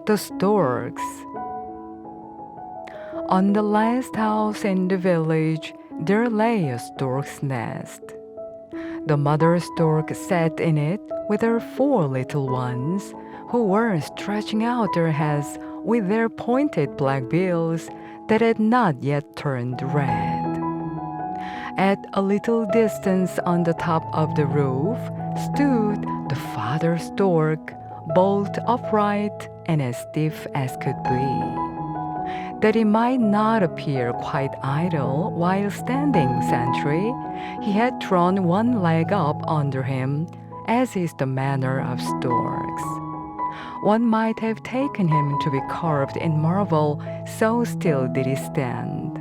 The Storks. On the last house in the village, there lay a stork's nest. The mother stork sat in it with her 4 little ones, who were stretching out their heads with their pointed black bills that had not yet turned red. At a little distance on the top of the roof stood the father stork, bolt upright and as stiff as could be. That he might not appear quite idle while standing sentry, he had drawn one leg up under him, as is the manner of storks. One might have taken him to be carved in marble, so still did he stand.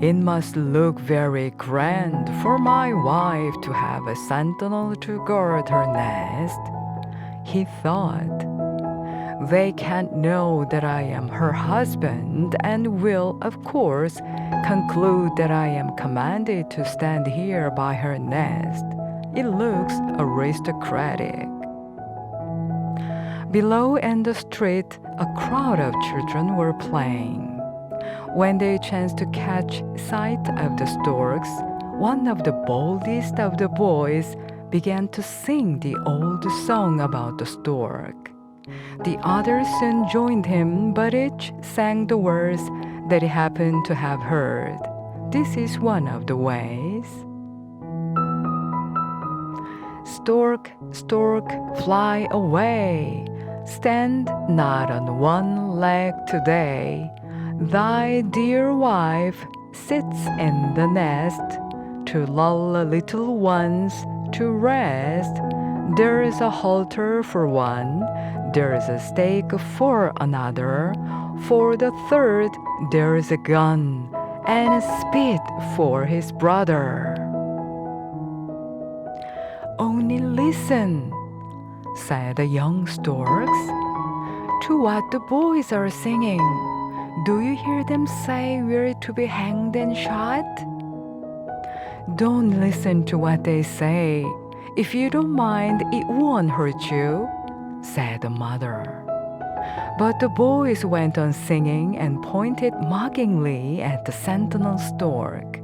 It must look very grand for my wife to have a sentinel to guard her nest, he thought. They can't know that I am her husband and will, of course, conclude that I am commanded to stand here by her nest. It looks aristocratic. Below in the street, a crowd of children were playing. When they chanced to catch sight of the storks, one of the boldest of the boys began to sing the old song about the stork. The others soon joined him, but each sang the words that he happened to have heard. This is one of the ways. Stork, stork, fly away. Stand not on one leg today. Thy dear wife sits in the nest to lull the little ones to rest. There is a halter for one, there is a stake for another, for the third there is a gun and a spit for his brother. Only listen, said the young storks, to what the boys are singing. Do you hear them say we're to be hanged and shot? Don't listen to what they say. If you don't mind, it won't hurt you, said the mother. But the boys went on singing and pointed mockingly at the sentinel stork.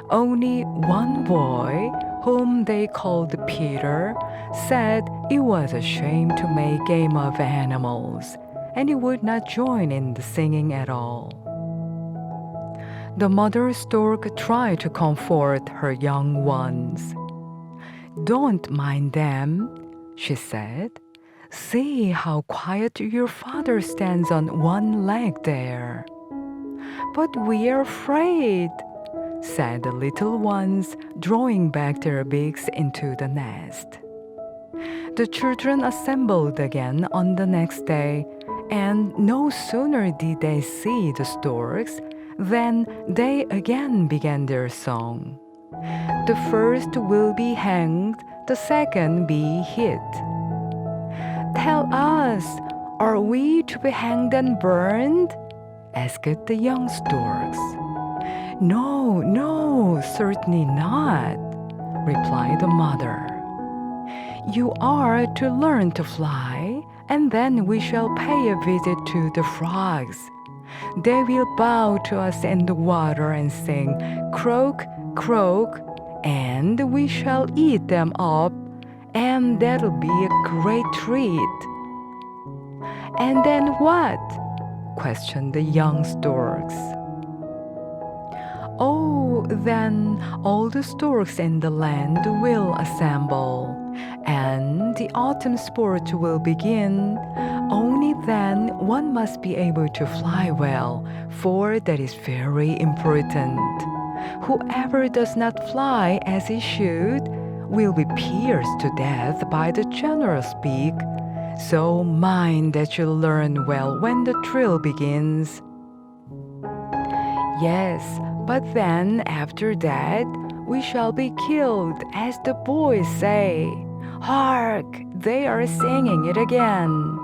Only one boy, whom they called Peter, said it was a shame to make game of animals, and he would not join in the singing at all. The mother stork tried to comfort her young ones. Don't mind them, she said. See how quiet your father stands on one leg there. But we are afraid, said the little ones, drawing back their beaks into the nest. The children assembled again on the next day, and no sooner did they see the storks than they again began their song. The first will be hanged, the second be hit. Tell us, are we to be hanged and burned? Asked the young storks. No, no, certainly not, replied the mother. You are to learn to fly, and then we shall pay a visit to the frogs. They will bow to us in the water and sing, croak, croak, and we shall eat them up, and that'll be a great treat. And then what? Questioned the young storks. Oh, then all the storks in the land will assemble, and the autumn sport will begin. Only then one must be able to fly well, for that is very important. Whoever does not fly as he should will be pierced to death by the general's beak. So mind that you learn well when the drill begins. Yes, but then after that we shall be killed, as the boys say. Hark! They are singing it again.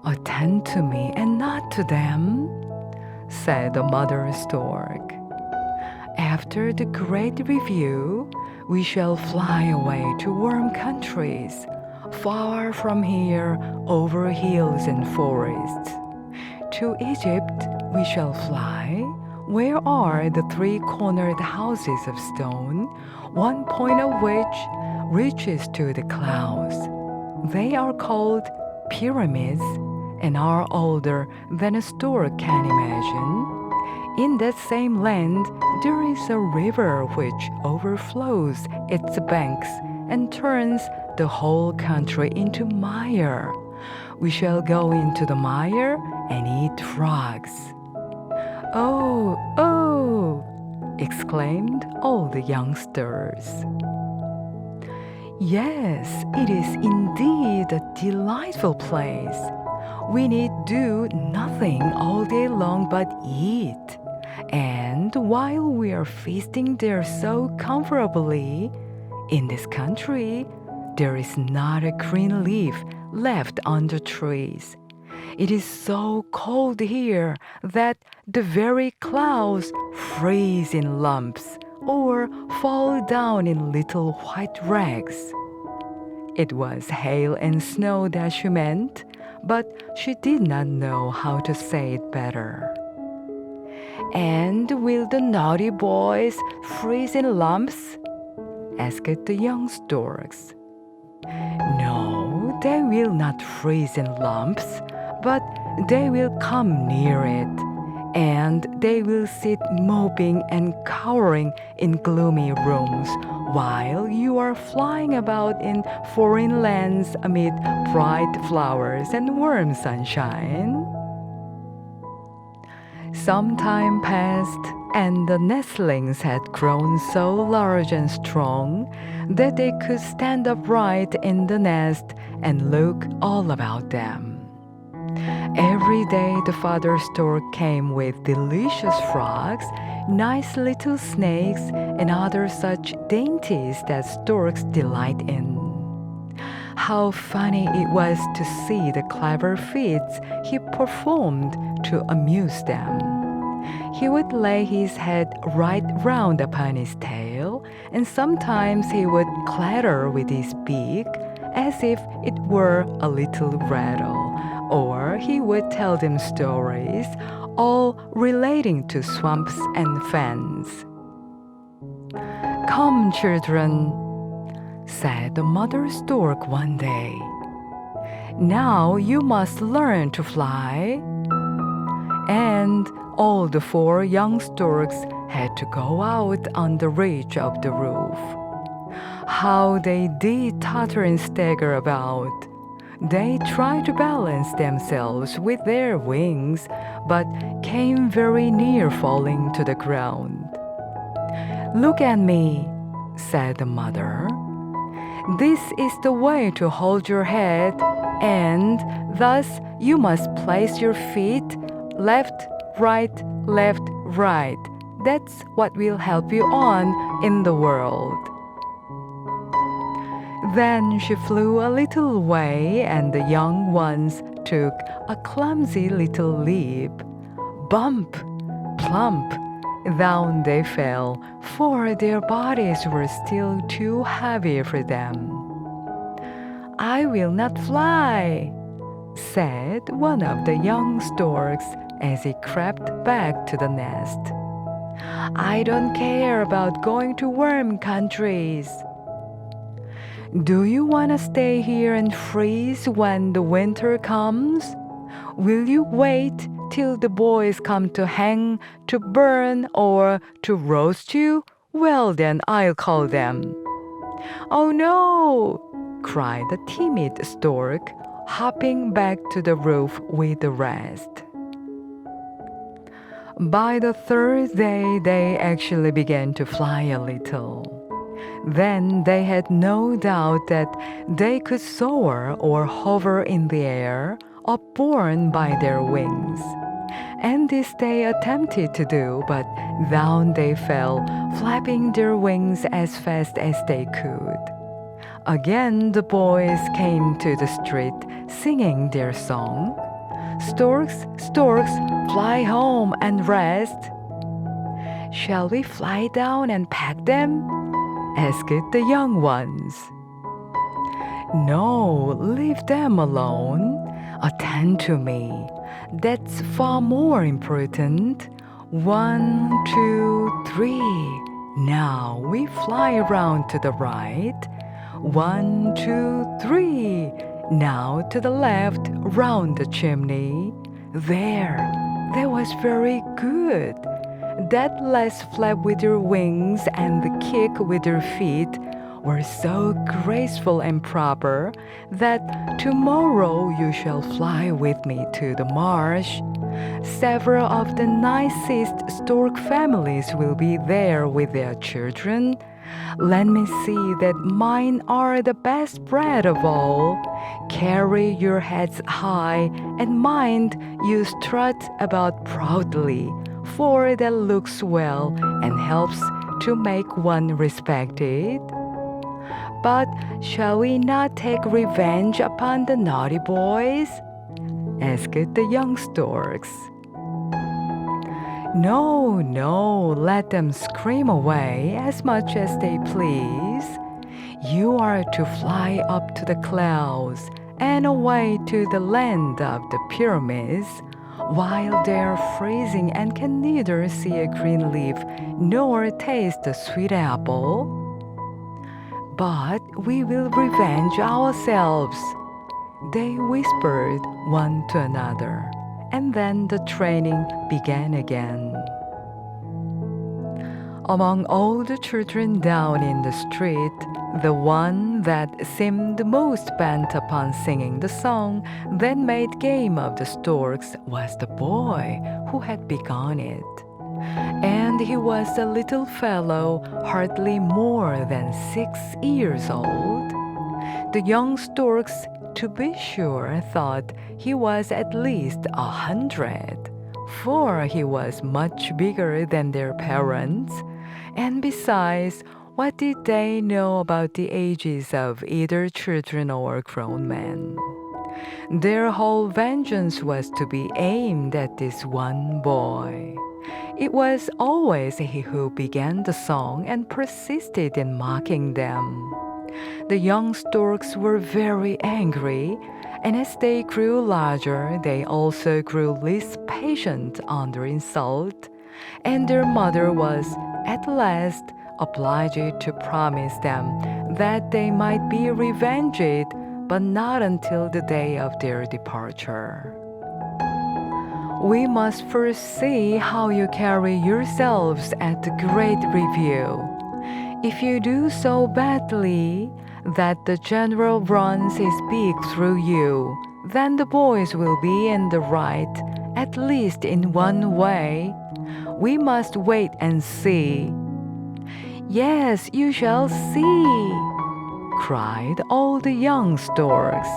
Attend to me and not to them, said the mother stork. After the great review, we shall fly away to warm countries. far from here, over hills and forests. To Egypt we shall fly, where are the three-cornered houses of stone, one point of which reaches to the clouds. They are called pyramids and are older than a stork can imagine. In that same land there is a river which overflows its banks and turns the whole country into mire. We shall go into the mire and eat frogs. Oh, oh! Exclaimed all the youngsters. Yes, it is indeed a delightful place. We need do nothing all day long but eat. And while we are feasting there so comfortably, in this country, there is not a green leaf left on the trees. It is so cold here that the very clouds freeze in lumps or fall down in little white rags. It was hail and snow that she meant, but she did not know how to say it better. And will the naughty boys freeze in lumps? Asked the young storks. No, they will not freeze in lumps, but they will come near it, and they will sit moping and cowering in gloomy rooms while you are flying about in foreign lands amid bright flowers and warm sunshine. Some time passed, and the nestlings had grown so large and strong that they could stand upright in the nest and look all about them. Every day the father stork came with delicious frogs, nice little snakes, and other such dainties that storks delight in. How funny it was to see the clever feats he performed to amuse them. He would lay his head right round upon his tail, and sometimes he would clatter with his beak as if it were a little rattle, or he would tell them stories, all relating to swamps and fens. Come, children, said the mother stork one day. Now you must learn to fly. And all the four young storks had to go out on the ridge of the roof. How they did totter and stagger about! They tried to balance themselves with their wings, but came very near falling to the ground. Look at me, said the mother. This is the way to hold your head, and thus you must place your feet left, right, right. That's what will help you on in the world. Then she flew a little way, and the young ones took a clumsy little leap. Bump, plump, down they fell, for their bodies were still too heavy for them. I will not fly, said one of the young storks as he crept back to the nest. I don't care about going to warm countries. Do you want to stay here and freeze when the winter comes? Will you wait till the boys come to hang, to burn, or to roast you? Well, then I'll call them. Oh no! Cried the timid stork, hopping back to the roof with the rest. By the third day, they actually began to fly a little. Then they had no doubt that they could soar or hover in the air, upborne by their wings. And this they attempted to do, but down they fell, flapping their wings as fast as they could. Again the boys came to the street, singing their song. Storks, storks, fly home and rest. Shall we fly down and pack them? Asked the young ones. No, leave them alone. Attend to me. That's far more important. 1, 2, 3. Now we fly around to the right. 1, 2, 3. Now to the left, round the chimney. There, that was very good. That last flap with your wings and the kick with your feet were so graceful and proper that tomorrow you shall fly with me to the marsh. Several of the nicest stork families will be there with their children. Let me see that mine are the best bred of all. Carry your heads high and mind you strut about proudly, for that looks well and helps to make one respected. But shall we not take revenge upon the naughty boys? Asked the young storks. No, no, let them scream away as much as they please. You are to fly up to the clouds and away to the land of the pyramids, while they are freezing and can neither see a green leaf nor taste a sweet apple. But we will revenge ourselves, they whispered one to another, and then the training began again. Among all the children down in the street, the one that seemed most bent upon singing the song that made game of the storks was the boy who had begun it. And he was a little fellow hardly more than 6 years old. The young storks, to be sure, thought he was at least 100, for he was much bigger than their parents. And besides, what did they know about the ages of either children or grown men? Their whole vengeance was to be aimed at this one boy. It was always he who began the song and persisted in mocking them. The young storks were very angry, and as they grew larger, they also grew less patient under insult, and their mother was at last obliged to promise them that they might be revenged, but not until the day of their departure. We must first see how you carry yourselves at the great review. If you do so badly that the general runs his beak through you, then the boys will be in the right, at least in one way. We must wait and see. Yes, you shall see, cried all the young storks.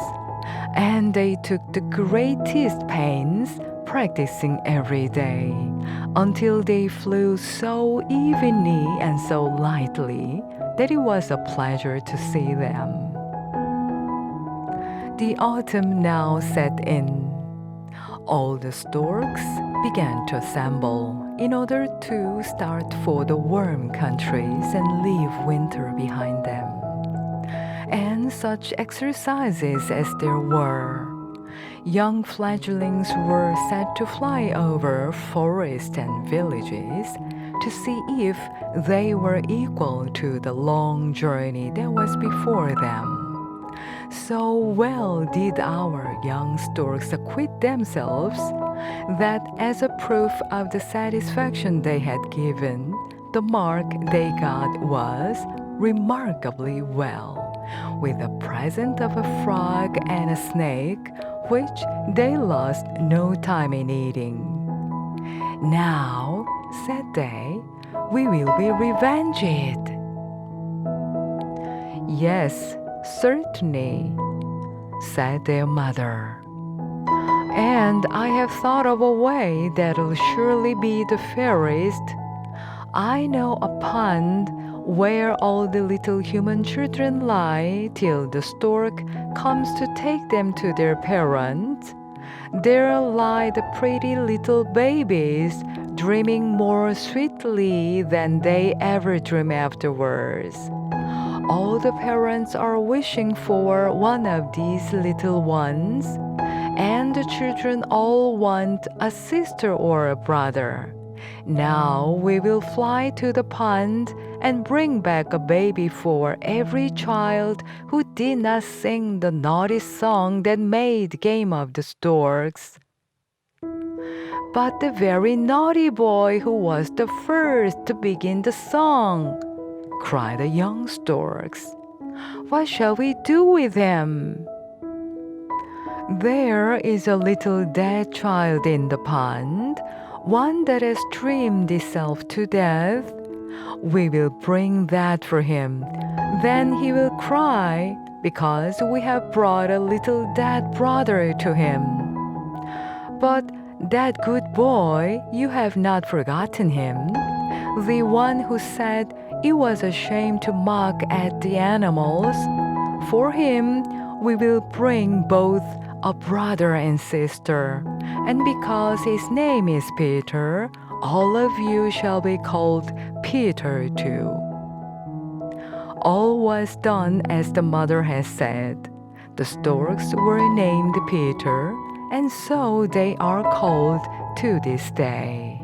And they took the greatest pains, practicing every day, until they flew so evenly and so lightly that it was a pleasure to see them. The autumn now set in. All the storks began to assemble in order to start for the warm countries and leave winter behind them. And such exercises as there were, young fledglings were set to fly over forests and villages to see if they were equal to the long journey that was before them. So well did our young storks acquit themselves that as a proof of the satisfaction they had given, the mark they got was remarkably well, with a present of a frog and a snake, which they lost no time in eating. Now, said they, we will be revenged. Yes, certainly, said their mother. And I have thought of a way that'll surely be the fairest. I know a pond where all the little human children lie till the stork comes to take them to their parents. There lie the pretty little babies, dreaming more sweetly than they ever dream afterwards. all the parents are wishing for one of these little ones, and the children all want a sister or a brother. Now we will fly to the pond and bring back a baby for every child who did not sing the naughty song that made game of the storks. But the very naughty boy who was the first to begin the song, cried the young storks. What shall we do with him? There is a little dead child in the pond, one that has dreamed itself to death. We will bring that for him. Then he will cry because we have brought a little dead brother to him. But that good boy, you have not forgotten him, the one who said it was a shame to mock at the animals. For him, we will bring both a brother and sister, and because his name is Peter, all of you shall be called Peter too. All was done as the mother had said. The storks were named Peter, and so they are called to this day.